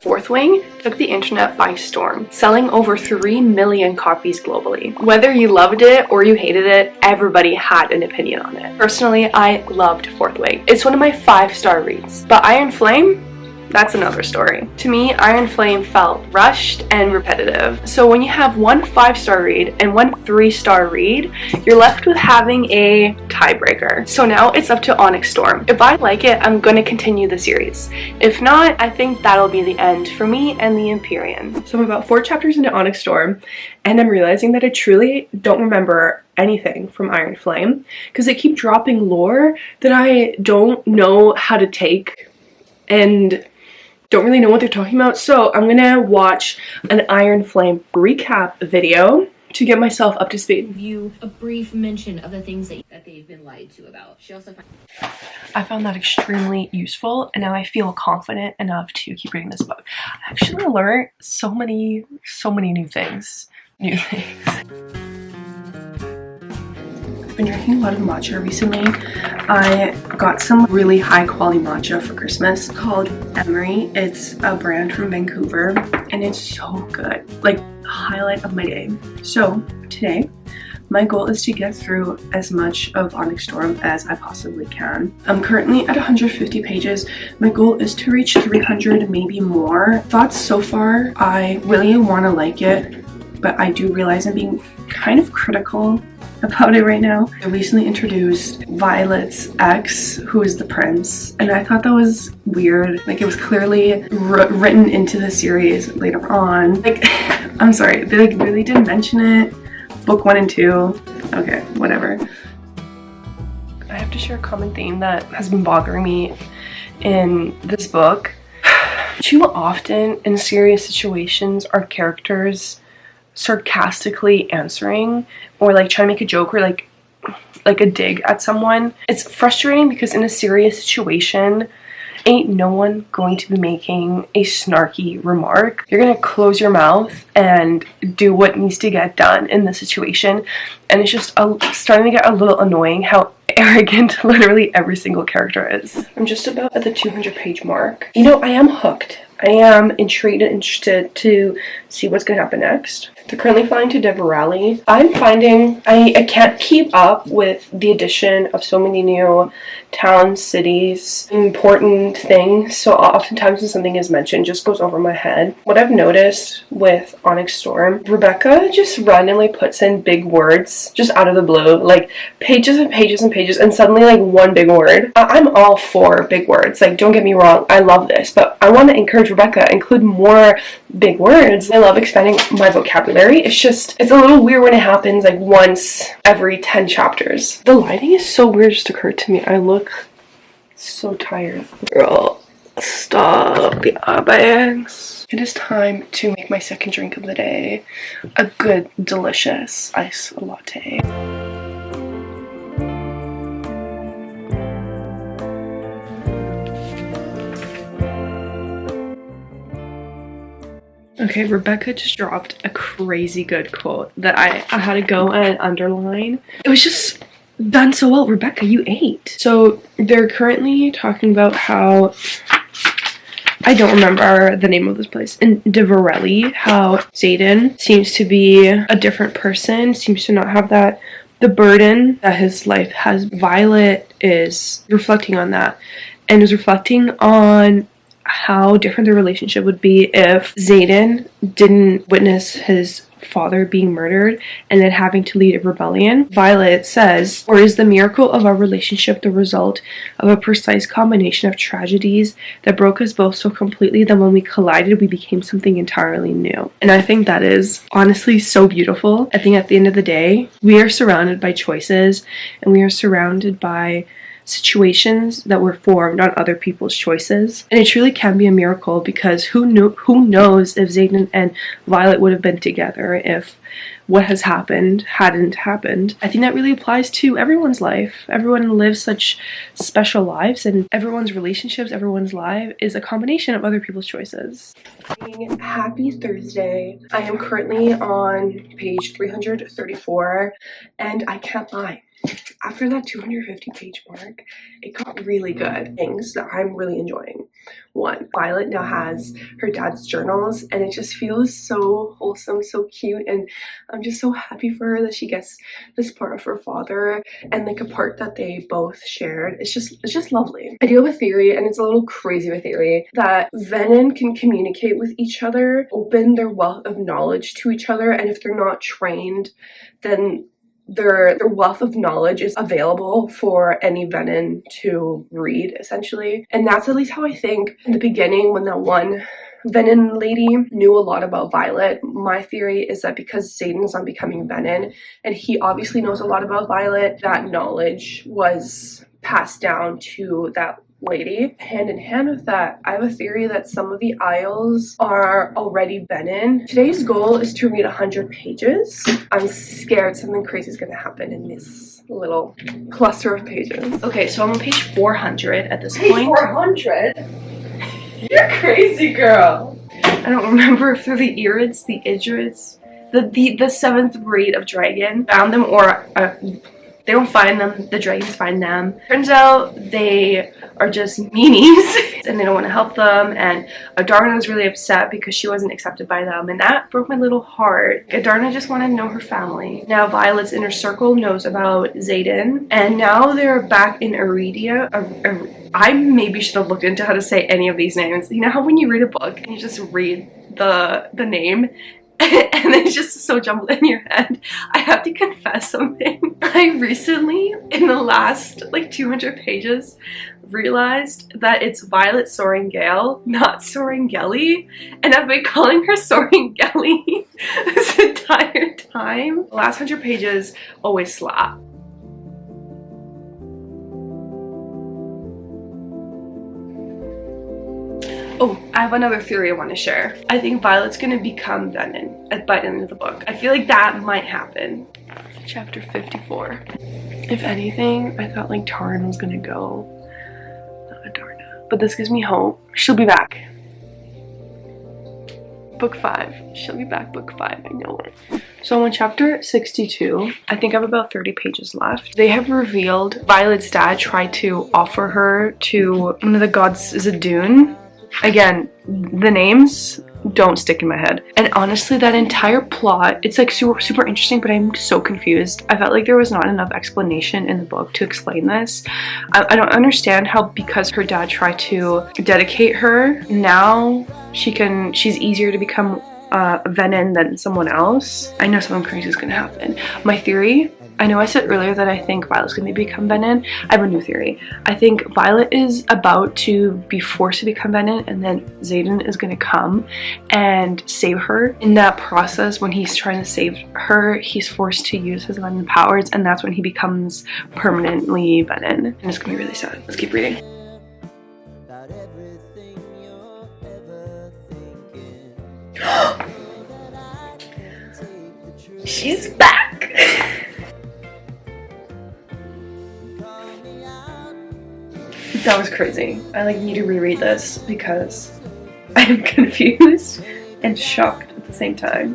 Fourth Wing took the internet by storm, selling over 3 million copies globally. Whether you loved it or you hated it, everybody had an opinion on it. Personally, I loved Fourth Wing. It's one of my 5-star reads. But Iron Flame? That's another story. To me, Iron Flame felt rushed and repetitive. So when you have one 5-star read and one 3-star read, you're left with having a tiebreaker. So now it's up to Onyx Storm. If I like it, I'm gonna continue the series. If not, I think that'll be the end for me and the Empyrean. So I'm about 4 chapters into Onyx Storm, and I'm realizing that I truly don't remember anything from Iron Flame because they keep dropping lore that I don't know how to take and don't really know what they're talking about. So I'm gonna watch an Iron Flame recap video to get myself up to speed. View a brief mention of the things that they've been lied to about. She also I found that extremely useful, and now I feel confident enough to keep reading this book. I actually learned so many new things. I've been drinking a lot of matcha recently. I got some really high quality matcha for Christmas called Empyrean. It's a brand from Vancouver and it's so good. Like, highlight of my day. So today my goal is to get through as much of Onyx Storm as I possibly can. I'm currently at 150 pages. My goal is to reach 300, maybe more. Thoughts so far, I really want to like it, but I do realize I'm being kind of critical about it right now. I recently introduced Violet's ex, who is the prince, and I thought that was weird. Like, it was clearly written into the series later on. Like, I'm sorry, they like really didn't mention it. Book 1 and 2. Okay, whatever. I have to share a common theme that has been bothering me in this book. Too often in serious situations, our characters sarcastically answering or like trying to make a joke or like a dig at someone. It's frustrating because in a serious situation, ain't no one going to be making a snarky remark. You're gonna close your mouth and do what needs to get done in the situation, and it's just starting to get a little annoying how arrogant literally every single character is. I'm just about at the 200 page mark. You know, I am hooked. I am intrigued and interested to see what's going to happen next. They're currently flying to Deverelli. I'm finding I can't keep up with the addition of so many new towns, cities, important things. So oftentimes when something is mentioned, it just goes over my head. What I've noticed with Onyx Storm, Rebecca just randomly puts in big words just out of the blue, like pages and pages and pages, and suddenly like one big word. I'm all for big words. Like, don't get me wrong, I love this, but I want to encourage Rebecca, include more big words. I love expanding my vocabulary. It's a little weird when it happens like once every 10 chapters. The lighting is so weird, just occurred to me. I look so tired. Girl, stop the eye bags. It is time to make my second drink of the day. A good, delicious iced latte. Okay, Rebecca just dropped a crazy good quote that I had to go and underline. It was just done so well. Rebecca, you ate. So they're currently talking about how, I don't remember the name of this place, in Deverelli, how Xaden seems to be a different person, seems to not have the burden that his life has. Violet is reflecting on that and is reflecting on how different the relationship would be if Xaden didn't witness his father being murdered and then having to lead a rebellion. Violet says, "Or is the miracle of our relationship the result of a precise combination of tragedies that broke us both so completely that when we collided we became something entirely new?" And I think that is honestly so beautiful. I think at the end of the day, we are surrounded by choices and we are surrounded by situations that were formed on other people's choices, and it truly can be a miracle because who knows if Xaden and Violet would have been together if what has happened hadn't happened. I think that really applies to everyone's life. Everyone lives such special lives, and everyone's relationships, everyone's life is a combination of other people's choices. Happy Thursday. I am currently on page 334, and I can't lie. After that 250 page mark, it got really good. Things that I'm really enjoying. One, Violet now has her dad's journals, and it just feels so wholesome, so cute, and I'm just so happy for her that she gets this part of her father and like a part that they both shared. It's just lovely. I do have a theory, and it's a little crazy of a theory, that Venin can communicate with each other, open their wealth of knowledge to each other, and if they're not trained, then their wealth of knowledge is available for any Venin to read, essentially. And that's at least how I think in the beginning, when that one Venin lady knew a lot about Violet. My theory is that because Xaden's not becoming Venin, and he obviously knows a lot about Violet, that knowledge was passed down to that lady. Hand in hand with that, I have a theory that some of the Isles are already Venin. Today's goal is to read 100 pages. I'm scared something crazy is going to happen in this little cluster of pages. Okay, so I'm on page 400 at this point. 400? You're crazy, girl. I don't remember if they're the Irids, the Idrids, the seventh breed of dragon. Found them, or they don't find them, the dragons find them. Turns out they are just meanies and they don't want to help them, and Adarna was really upset because she wasn't accepted by them, and that broke my little heart. Adarna just wanted to know her family. Now Violet's inner circle knows about Xaden, and now they're back in Iridia. I maybe should have looked into how to say any of these names. You know how when you read a book and you just read the name and it's just so jumbled in your head? I have to confess something. I recently, in the last like 200 pages, realized that it's Violet Sorengale, not Sorengeli, and I've been calling her Sorengeli this entire time. The last 100 pages always slap. Oh, I have another theory I want to share. I think Violet's going to become Venin by the end of the book. I feel like that might happen. Chapter 54. If anything, I thought like Tarn was going to go. Not Adarna. But this gives me hope. She'll be back. Book 5. She'll be back book 5. I know it. So I'm on chapter 62. I think I have about 30 pages left. They have revealed Violet's dad tried to offer her to one of the gods, Zadun. Again, the names don't stick in my head. And honestly, that entire plot, it's like super interesting, but I'm so confused. I felt like there was not enough explanation in the book to explain this. I don't understand how, because her dad tried to dedicate her, now she's easier to become Venin than someone else. I know something crazy is gonna happen. My theory, I know I said earlier that I think Violet's going to become Venin. I have a new theory. I think Violet is about to be forced to become Venin, and then Xaden is going to come and save her. In that process, when he's trying to save her, he's forced to use his Venin powers, and that's when he becomes permanently Venin. And it's going to be really sad. Let's keep reading. She's back! That was crazy. I like need to reread this because I'm confused and shocked at the same time.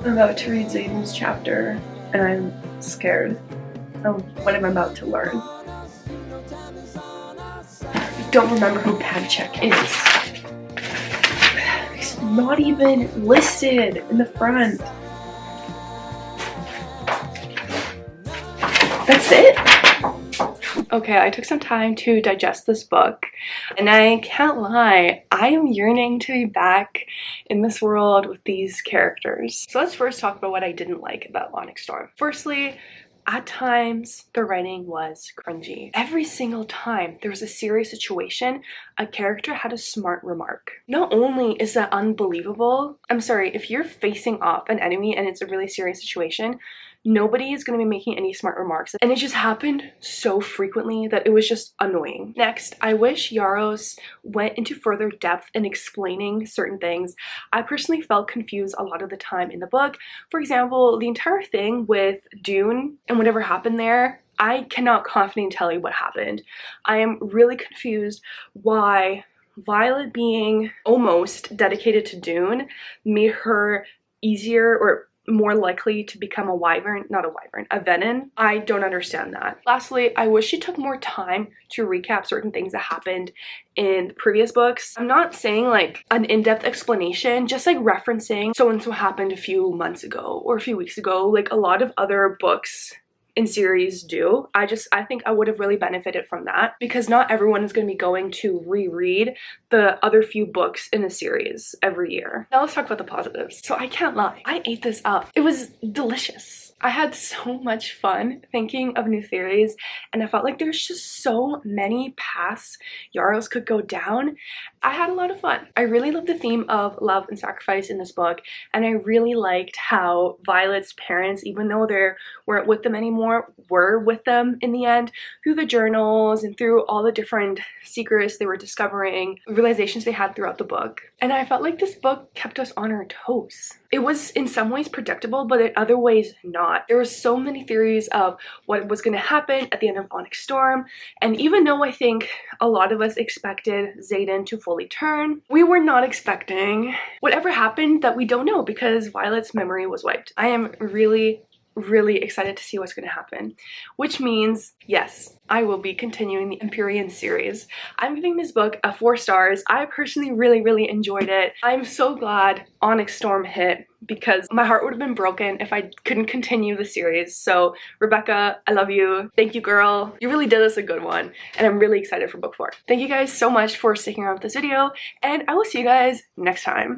I'm about to read Xaden's chapter and I'm scared of what I'm about to learn. I don't remember who Padchek is. He's not even listed in the front. That's it? Okay, I took some time to digest this book, and I can't lie, I am yearning to be back in this world with these characters. So let's first talk about what I didn't like about Onyx Storm. Firstly, at times, the writing was cringy. Every single time there was a serious situation, a character had a smart remark. Not only is that unbelievable, I'm sorry, if you're facing off an enemy and it's a really serious situation, nobody is going to be making any smart remarks, and it just happened so frequently that it was just annoying. Next, I wish Yarros went into further depth in explaining certain things. I personally felt confused a lot of the time in the book. For example, the entire thing with Dune and whatever happened there, I cannot confidently tell you what happened. I am really confused why Violet being almost dedicated to Dune made her easier or more likely to become a wyvern, not a wyvern, a venin. I don't understand that. Lastly, I wish she took more time to recap certain things that happened in the previous books. I'm not saying like an in-depth explanation, just like referencing so and so happened a few months ago or a few weeks ago, like a lot of other books in series do. I think I would have really benefited from that, because not everyone is going to be going to reread the other few books in a series every year. Now let's talk about the positives. So I can't lie, I ate this up. It was delicious. I had so much fun thinking of new theories, and I felt like there's just so many paths Yarros could go down. I had a lot of fun. I really loved the theme of love and sacrifice in this book, and I really liked how Violet's parents, even though they weren't with them anymore, were with them in the end through the journals and through all the different secrets they were discovering, realizations they had throughout the book. And I felt like this book kept us on our toes. It was in some ways predictable, but in other ways not. There were so many theories of what was going to happen at the end of Onyx Storm, and even though I think a lot of us expected Xaden to fully turn, we were not expecting whatever happened that we don't know, because Violet's memory was wiped. I am really excited to see what's going to happen, which means yes, I will be continuing the Empyrean series. I'm giving this book a 4 stars. I personally really enjoyed it. I'm so glad Onyx Storm hit, because my heart would have been broken if I couldn't continue the series. So Rebecca, I love you. Thank you, girl. You really did us a good one, and I'm really excited for book 4. Thank you guys so much for sticking around with this video, and I will see you guys next time.